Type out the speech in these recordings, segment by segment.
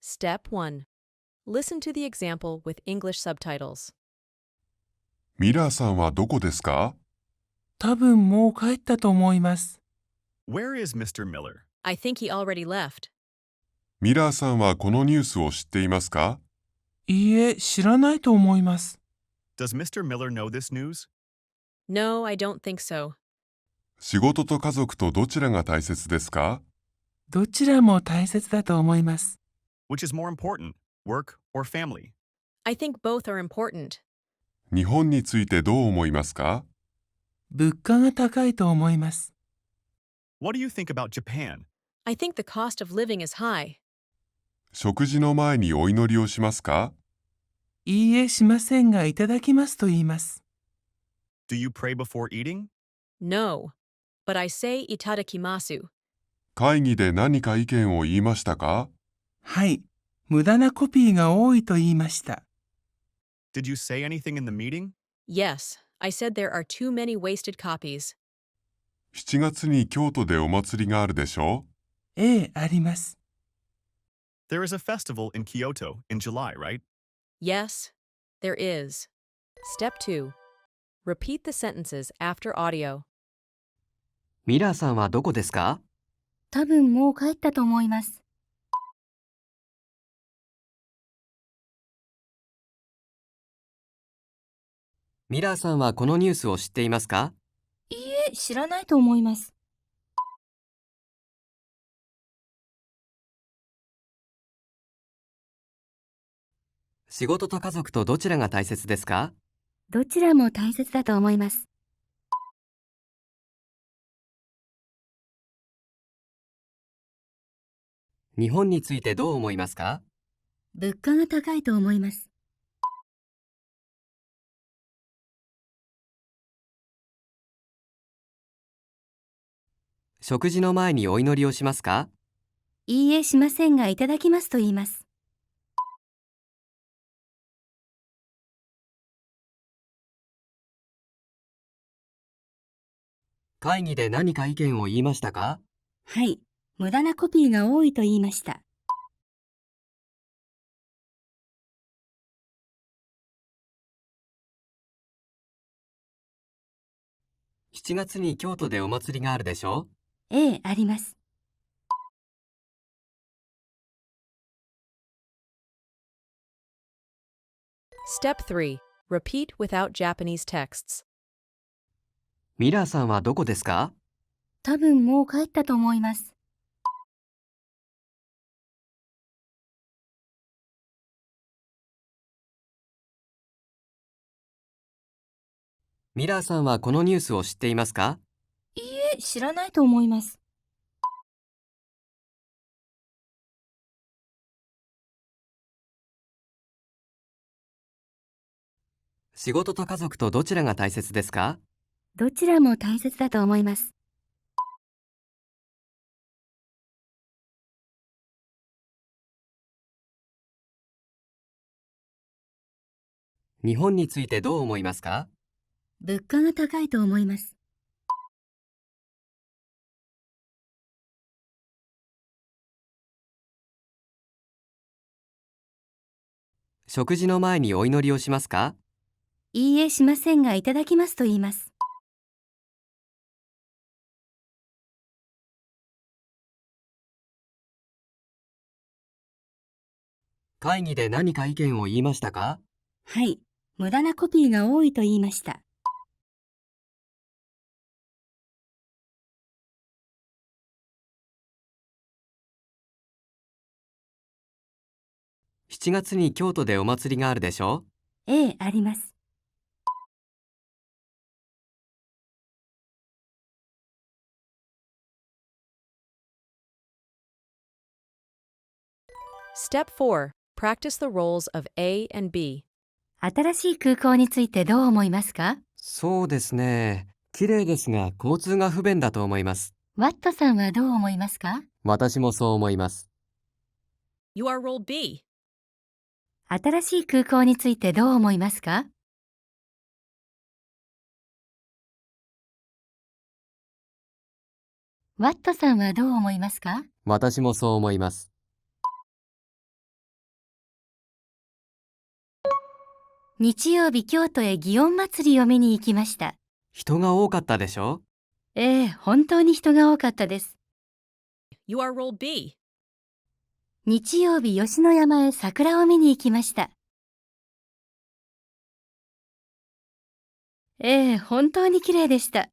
Step 1. Listen to the example with English subtitles. ミラーさんはどこですか？多分もう帰ったと思います。Where is Mr. Miller? I think he already left. ミラーさんはこのニュースを知っていますか？いいえ、知らないと思います。Does Mr. Miller know this news? No, I don't think so. 仕事と家族とどちらが大切ですか？どちらも大切だと思います。Which is more important, work or family? I think both are important. 日本についてどう思いますか？物価が高いと思います。What do you think about Japan? I think the cost of living is high. 食事の前にお祈りをしますか？いいえ、しませんが、いただきますと言います。Do you pray before eating? No. But I say itadakimasu. 会議で何か意見を言いましたか？はい、無駄なコピーが多いと言いました。Did you say anything in the meeting? Yes, I said there are too many wasted copies. 7月に京都でお祭りがあるでしょええ、あります。There is a festival in Kyoto in July, right? Yes, there is. Step 2. Repeat the sentences after audio. ミラーさんはどこですか？多分もう帰ったと思います。ミラーさんはこのニュースを知っていますか？いいえ、知らないと思います。仕事と家族とどちらが大切ですか？どちらも大切だと思います。日本についてどう思いますか？物価が高いと思います。食事の前にお祈りをしますか？いいえ、しませんが、いただきますと言います。会議で何か意見を言いましたか？はい、無駄なコピーが多いと言いました。7月に京都でお祭りがあるでしょ？ええ、あります。Step 3. Repeat without Japanese texts. ミラーさんはどこですか？多分もう帰ったと思います。ミラーさんはこのニュースを知っていますか？いいえ、知らないと思います。仕事と家族とどちらが大切ですか？どちらも大切だと思います。日本についてどう思いますか？物価が高いと思います。食事の前にお祈りをしますか？いいえ、しませんが、いただきますと言います。会議で何か意見を言いましたか？はい、無駄なコピーが多いと言いました。7月に京都でお祭りがあるでしょ？ええ、あります。Step 4. Practice the roles of A and B. 新しい空港についてどう思いますか？そうですね。綺麗ですが交通が不便だと思います。ワットさんはどう思いますか？私もそう思います。You are role B. 新しい空港についてどう思いますか？ワットさんはどう思いますか？私もそう思います。日曜日京都へ祇園祭を見に行きました。人が多かったでしょ？ええ、本当に人が多かったです。You are role B. 日曜日吉野山へ桜を見に行きました。ええ、本当に綺麗でした。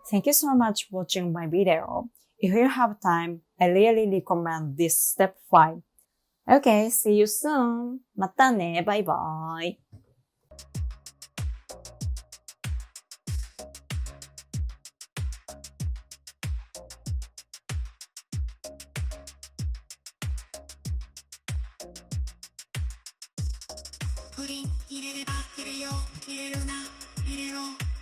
Thank you so much for watching my video. If you have time, I really recommend this step 5. Okay, see you soon. またね、バイバイ。プリン入れれば入れよう入れるな入れろ